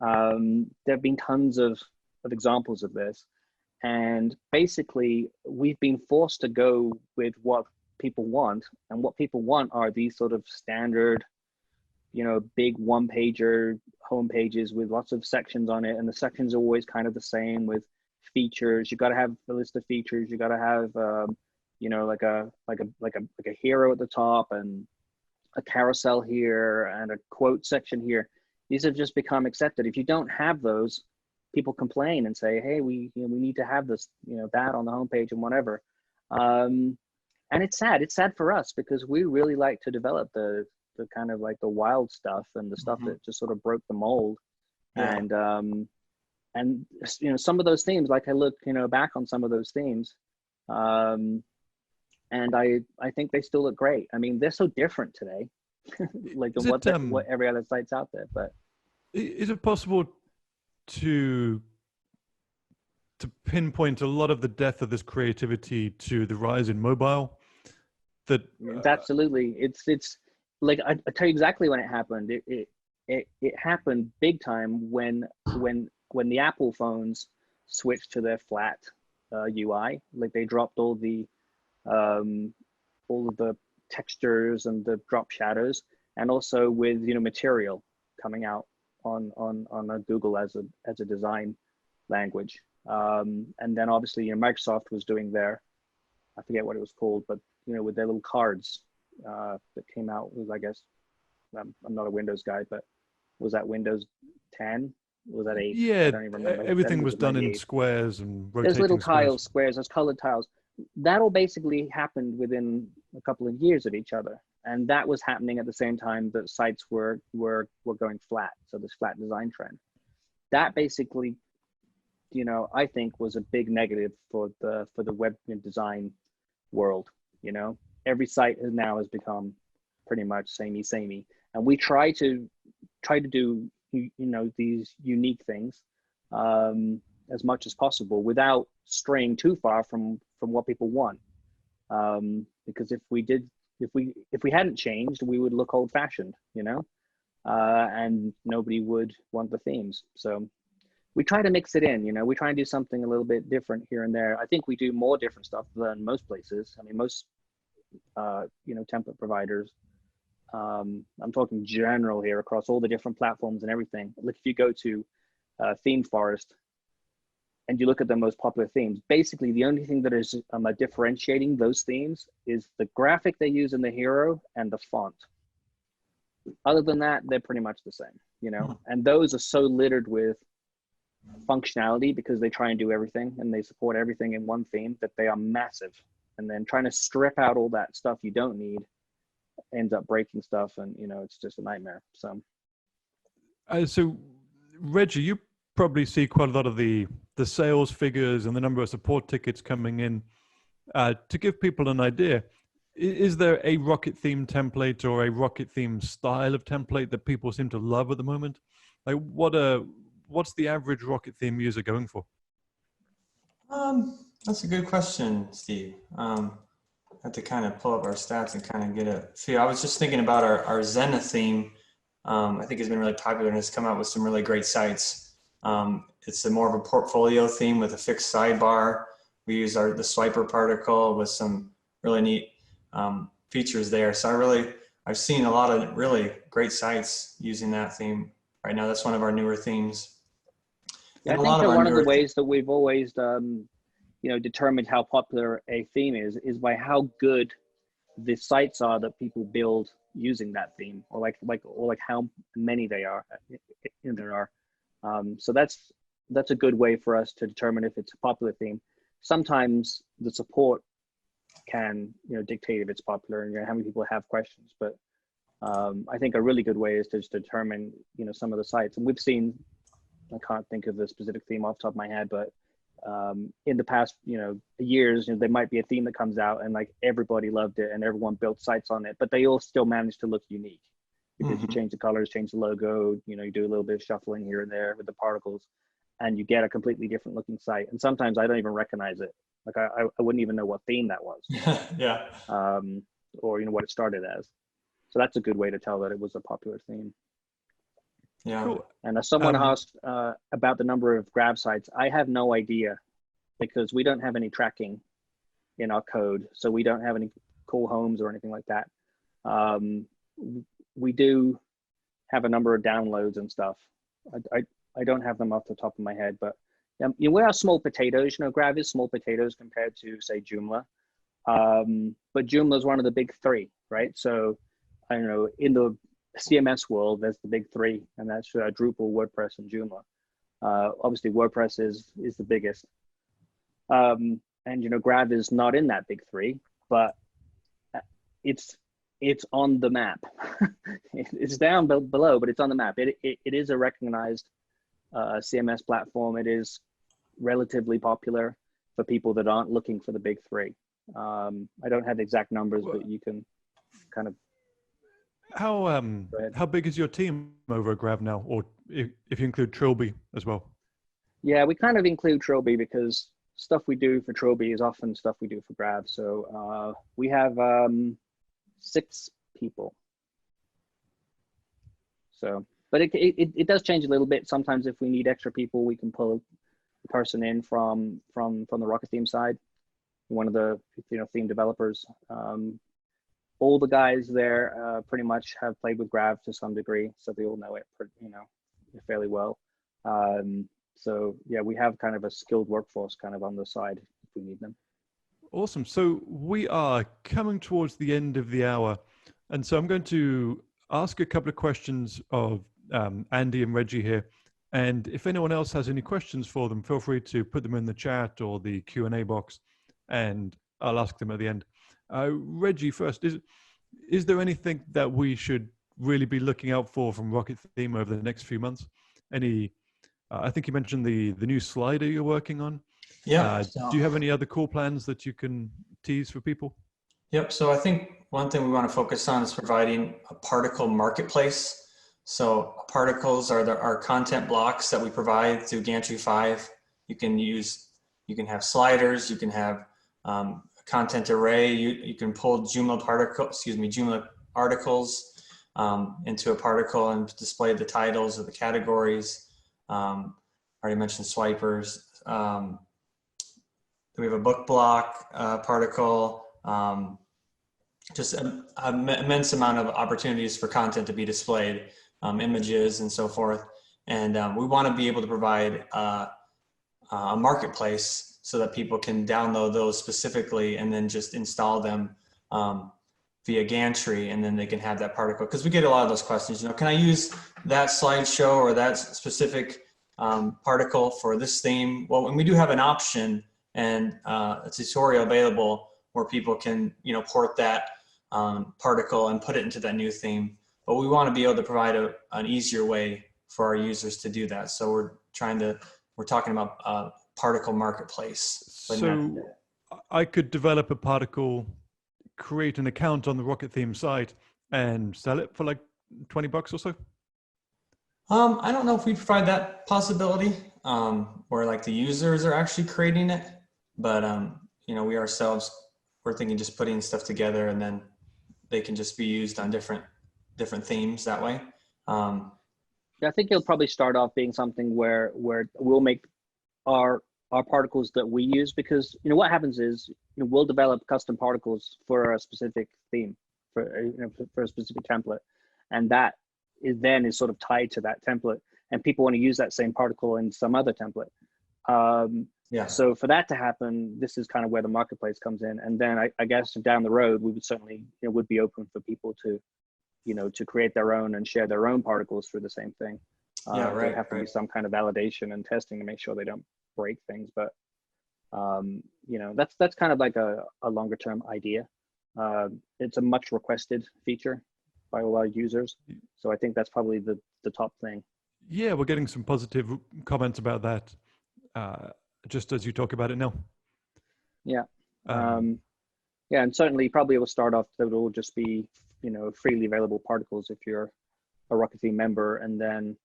There have been tons of examples of this. And basically, we've been forced to go with what people want. And what people want are these sort of standard, big one-pager home pages with lots of sections on it. And the sections are always kind of the same with features. You got to have a list of features. You got to have, like a hero at the top and a carousel here and a quote section here. These have just become accepted. If you don't have those, people complain and say, hey, we need to have this, that on the homepage and whatever. And And it's sad. It's sad for us because we really like to develop the kind of like the wild stuff and the stuff that just sort of broke the mold. Yeah. And you know, some of those themes, like I look, you know, back on some of those themes, and I think they still look great. I mean, they're so different today, like what every other site's out there. But is it possible to pinpoint a lot of the death of this creativity to the rise in mobile? That absolutely, it's like I tell you exactly when it happened. It happened big time when the Apple phones switched to their flat UI. Like they dropped all of the textures and the drop shadows, and also with, you know, Material coming out on Google as a design language. And then obviously, you know, Microsoft was doing their, I forget what it was called, but, you know, with their little cards that came out was, I guess, I'm not a Windows guy, but was that Windows 10? Was that 8? Yeah, I don't even remember. everything was done in squares and rotating. There's little tiles, squares. there's colored tiles. That all basically happened within a couple of years of each other. And that was happening at the same time that sites were going flat. So this flat design trend. That basically, you know, I think was a big negative for the web design world. You know, every site has become pretty much samey. And we try to do, you know, these unique things as much as possible without straying too far from what people want. Because if we hadn't changed, we would look old fashioned, you know, and nobody would want the themes. So we try to mix it in, you know, we try and do something a little bit different here and there. I think we do more different stuff than most places. I mean, most, you know, template providers, I'm talking general here across all the different platforms and everything. Like if you go to Theme Forest and you look at the most popular themes, basically the only thing that is differentiating those themes is the graphic they use in the hero and the font. Other than that, they're pretty much the same, you know, and those are so littered with functionality because they try and do everything and they support everything in one theme that they are massive. And then trying to strip out all that stuff you don't need ends up breaking stuff, and you know, it's just a nightmare. So Reggie, you probably see quite a lot of the sales figures and the number of support tickets coming in. To give people an idea, is there a Rockettheme template or a Rockettheme style of template that people seem to love at the moment? Like what's the average Rockettheme user going for? That's a good question, Steve. I have to kind of pull up our stats and kind of get a feel. I was just thinking about our Zenith theme. I think it's been really popular and has come out with some really great sites. It's more of a portfolio theme with a fixed sidebar. We use the swiper particle with some really neat features there. So I've seen a lot of really great sites using that theme right now. That's one of our newer themes. Yeah, I think that one of the ways that we've always you know, determined how popular a theme is by how good the sites are that people build using that theme, or like how many there are. So that's a good way for us to determine if it's a popular theme. Sometimes the support can, you know, dictate if it's popular and, you know, how many people have questions. But I think a really good way is to just determine, you know, some of the sites. And we've seen, I can't think of the specific theme off the top of my head, but in the past, you know, years, you know, there might be a theme that comes out and like everybody loved it and everyone built sites on it, but they all still manage to look unique because you change the colors, change the logo, you know, you do a little bit of shuffling here and there with the particles, and you get a completely different looking site. And sometimes I don't even recognize it. Like I wouldn't even know what theme that was. Yeah. Or, you know, what it started as. So that's a good way to tell that it was a popular theme. Yeah. Cool. And as someone asked about the number of Grav sites, I have no idea because we don't have any tracking in our code. So we don't have any cool homes or anything like that. We do have a number of downloads and stuff. I don't have them off the top of my head, but you know, we are small potatoes. You know, Grav is small potatoes compared to, say, Joomla. But Joomla is one of the big three, right? So I don't know, in the CMS world, there's the big three, and that's Drupal, WordPress, and Joomla. Obviously, WordPress is the biggest. And, you know, Grav is not in that big three, but it's on the map. It's down below, but it's on the map. It is a recognized CMS platform. It is relatively popular for people that aren't looking for the big three. I don't have exact numbers, but you can kind of. How big is your team over at Grav now, or if you include Trilby as well? Yeah, we kind of include Trilby because stuff we do for Trilby is often stuff we do for Grav. So we have 6 people. So, but it does change a little bit. Sometimes if we need extra people, we can pull a person in from the Rockettheme side, one of the theme developers. All the guys there pretty much have played with Grav to some degree, so they all know it fairly well. So yeah, we have kind of a skilled workforce kind of on the side if we need them. Awesome. So we are coming towards the end of the hour, and so I'm going to ask a couple of questions of Andy and Reggie here. And if anyone else has any questions for them, feel free to put them in the chat or the Q&A box, and I'll ask them at the end. Reggie, first, is there anything that we should really be looking out for from Rockettheme over the next few months? I think you mentioned the new slider you're working on. Yeah. Do you have any other cool plans that you can tease for people? Yep. So I think one thing we want to focus on is providing a particle marketplace. So particles are our content blocks that we provide through Gantry 5. You can have sliders, you can have content array, you can pull Joomla articles into a particle and display the titles or the categories. Already mentioned swipers. We have a book block particle, just an immense amount of opportunities for content to be displayed, images and so forth. And we want to be able to provide a marketplace so that people can download those specifically and then just install them via Gantry, and then they can have that particle. Because we get a lot of those questions, can I use that slideshow or that specific particle for this theme? Well, and we do have an option and a tutorial available where people can, port that particle and put it into that new theme. But we want to be able to provide an easier way for our users to do that. So we're talking about particle marketplace. So I could develop a particle, create an account on the Rockettheme site, and sell it for like $20 or so? I don't know if we provide that possibility where like the users are actually creating it, but we ourselves, we're thinking just putting stuff together and then they can just be used on different themes that way. Yeah, I think it'll probably start off being something where we'll make our particles that we use, because what happens is we'll develop custom particles for a specific theme, for a specific template, and that is sort of tied to that template, and people want to use that same particle in some other template. Yeah. So for that to happen, this is kind of where the marketplace comes in, and then I guess down the road we would certainly would be open for people to to create their own and share their own particles through the same thing. Yeah, right. There have to be some kind of validation and testing to make sure they don't break things, but that's kind of like a longer term idea. It's a much requested feature by a lot of users, so I think that's probably the top thing. Yeah, we're getting some positive comments about that, just as you talk about it now. Yeah. Yeah, and certainly probably will start off that it will just be freely available particles if you're a Rockettheme member, and then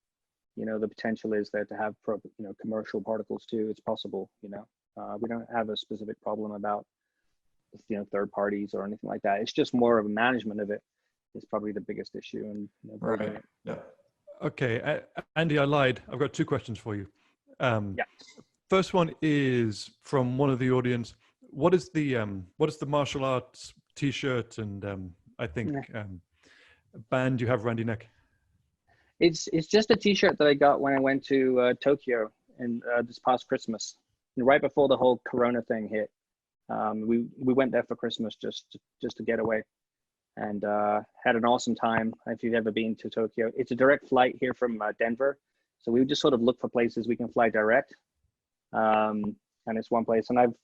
the potential is there to have commercial particles too. It's possible. We don't have a specific problem about third parties or anything like that. It's just more of a management of it is probably the biggest issue. And right. Yeah. Okay, Andy, I lied. I've got 2 questions for you. Yeah. First one is from one of the audience. What is the martial arts T-shirt and I think band you have around your neck? It's just a T-shirt that I got when I went to Tokyo in this past Christmas, right before the whole Corona thing hit. We went there for Christmas just to get away, and had an awesome time. If you've ever been to Tokyo, it's a direct flight here from Denver, so we would just sort of look for places we can fly direct. And it's one place, and I've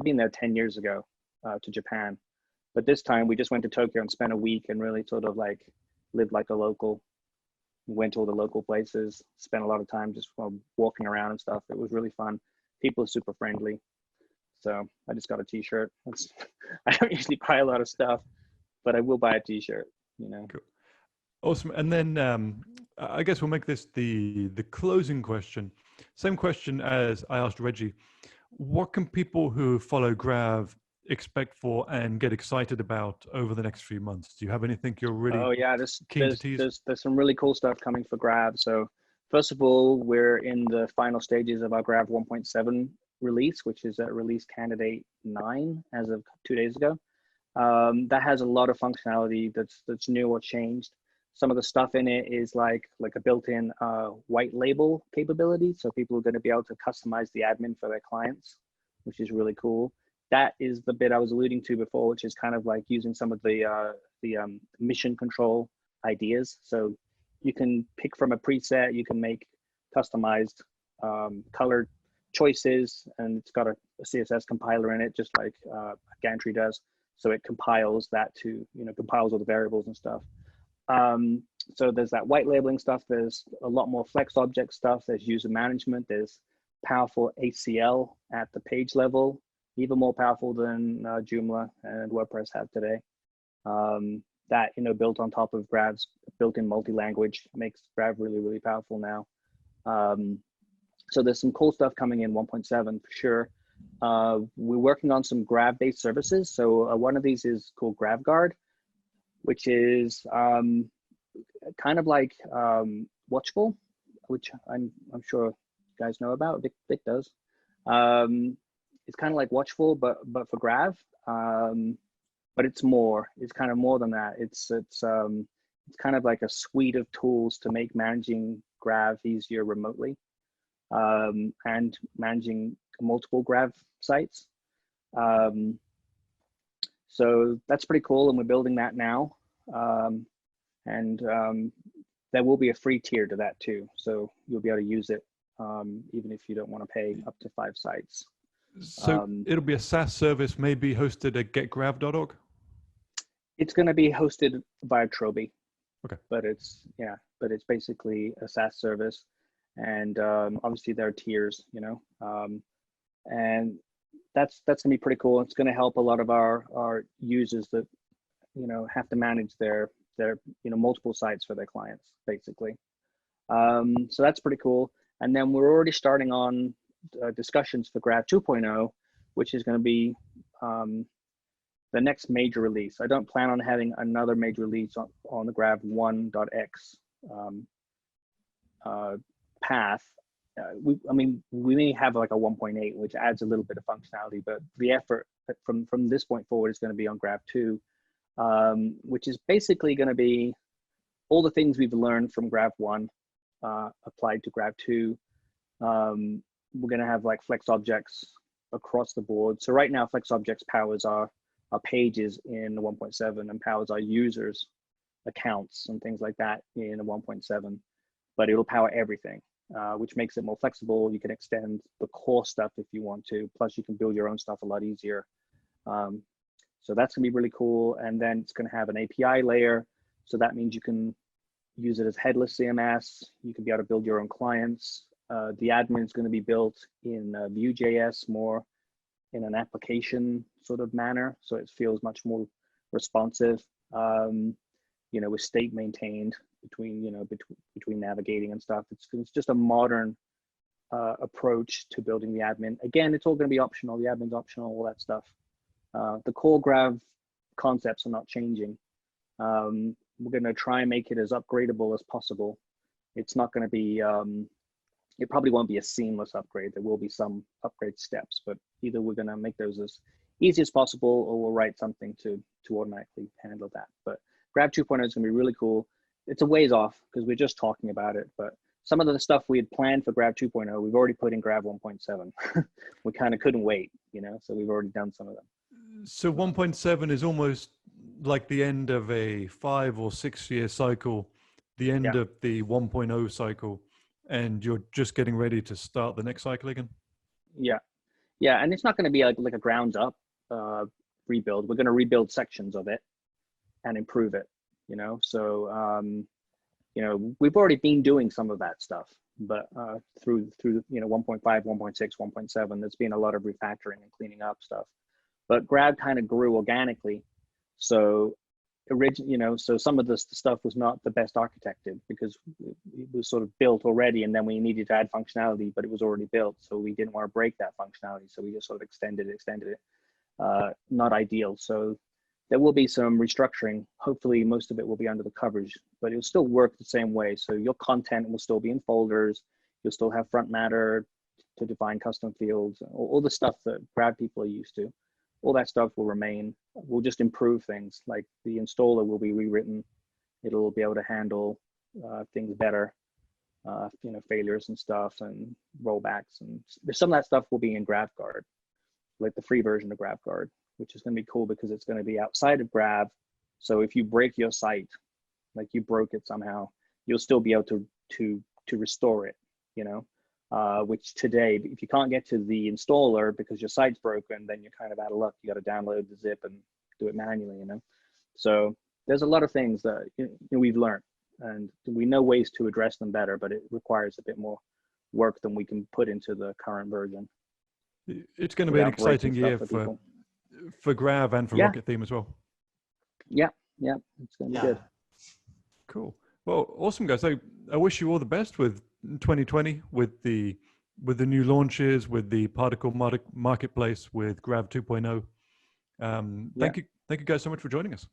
been there 10 years ago to Japan, But this time we just went to Tokyo and spent a week and really sort of like lived like a local. Went to all the local places, spent a lot of time just walking around and stuff. It was really fun. People are super friendly. So I just got a t-shirt. I don't usually buy a lot of stuff, but I will buy a t-shirt, you know. Cool. Awesome. And then I guess we'll make this the closing question. Same question as I asked Reggie. What can people who follow Grav expect for and get excited about over the next few months? Do you have anything you're really keen to tease? There's some really cool stuff coming for Grav. So first of all, we're in the final stages of our Grav 1.7 release, which is a release candidate 9 as of 2 days ago. That has a lot of functionality that's new or changed. Some of the stuff in it is like a built-in white label capability. So people are going to be able to customize the admin for their clients, which is really cool. That is the bit I was alluding to before, which is kind of like using some of the mission control ideas. So you can pick from a preset, you can make customized color choices, and it's got a CSS compiler in it, just like Gantry does. So it compiles that to, compiles all the variables and stuff. So there's that white labeling stuff. There's a lot more flex object stuff. There's user management. There's powerful ACL at the page level, even more powerful than Joomla and WordPress have today. That, built on top of Grav's built-in multi-language makes Grav really, really powerful now. So there's some cool stuff coming in 1.7 for sure. We're working on some Grav-based services. So one of these is called GravGuard, which is kind of like Watchful, which I'm sure you guys know about. Vic does. It's kind of like Watchful, but for Grav. But it's more. It's kind of more than that. It's kind of like a suite of tools to make managing Grav easier remotely, and managing multiple Grav sites. So that's pretty cool, and we're building that now. There will be a free tier to that too, so you'll be able to use it even if you don't want to pay up to 5 sites. So it'll be a SaaS service, maybe hosted at getgrav.org? It's going to be hosted via Troby. Okay. But it's basically a SaaS service, and obviously there are tiers, and that's gonna be pretty cool. It's gonna help a lot of our users that have to manage their multiple sites for their clients, basically. So that's pretty cool. And then we're already starting on discussions for Grav 2.0, which is going to be the next major release. I don't plan on having another major release on the Grav 1.x path. We may have like a 1.8, which adds a little bit of functionality, but the effort from this point forward is going to be on Grav 2, which is basically going to be all the things we've learned from Grav 1 applied to Grav 2. We're going to have like flex objects across the board. So right now, flex objects powers our pages in 1.7 and powers our users' accounts and things like that in 1.7, but it'll power everything, which makes it more flexible. You can extend the core stuff if you want to, plus you can build your own stuff a lot easier. So that's gonna be really cool. And then it's gonna have an API layer. So that means you can use it as headless CMS. You can be able to build your own clients. The admin is gonna be built in Vue.js, more in an application sort of manner. So it feels much more responsive, with state maintained between navigating and stuff. It's just a modern approach to building the admin. Again, it's all going to be optional. The admin's optional, all that stuff. The core Grav concepts are not changing. We're going to try and make it as upgradable as possible. It's not going to be, it probably won't be a seamless upgrade. There will be some upgrade steps, but either we're going to make those as easy as possible, or we'll write something to automatically handle that. But Grav 2.0 is going to be really cool. It's a ways off because we're just talking about it, but some of the stuff we had planned for Grav 2.0, we've already put in Grav 1.7. We kind of couldn't wait, so we've already done some of them. So 1.7 is almost like the end of a 5 or 6 year cycle, the end of the 1.0 cycle, and you're just getting ready to start the next cycle again? Yeah, and it's not going to be like a ground up rebuild. We're going to rebuild sections of it and improve it, you know? So, you know, we've already been doing some of that stuff, but through, you know, 1.5, 1.6, 1.7, there's been a lot of refactoring and cleaning up stuff. But Grav kind of grew organically. So you know, so some of this stuff was not the best architected because it was sort of built already, and then we needed to add functionality, but it was already built. So we didn't want to break that functionality. So we just sort of extended it. Not ideal. So there will be some restructuring. Hopefully most of it will be under the covers, but it'll still work the same way. So your content will still be in folders. You'll still have front matter to define custom fields, all the stuff that Grav people are used to. All that stuff will remain. We'll just improve things, like the installer will be rewritten. It'll be able to handle things better, you know, failures and stuff and rollbacks. And some of that stuff will be in GravGuard, like the free version of GravGuard, which is going to be cool because it's going to be outside of Grav. So if you break your site, like you broke it somehow, you'll still be able to restore it, you know? Which today, if you can't get to the installer because your site's broken, then you're kind of out of luck. You got to download the zip and do it manually, you know? So there's a lot of things that we've learned, and we know ways to address them better, but it requires a bit more work than we can put into the current version. It's going to be an exciting year for Grav and for Rockettheme as well. Yeah, it's going to be good. Cool. Well, awesome, guys. So I wish you all the best with 2020, with the new launches, with the particle marketplace, with Grav 2.0. Thank you guys so much for joining us.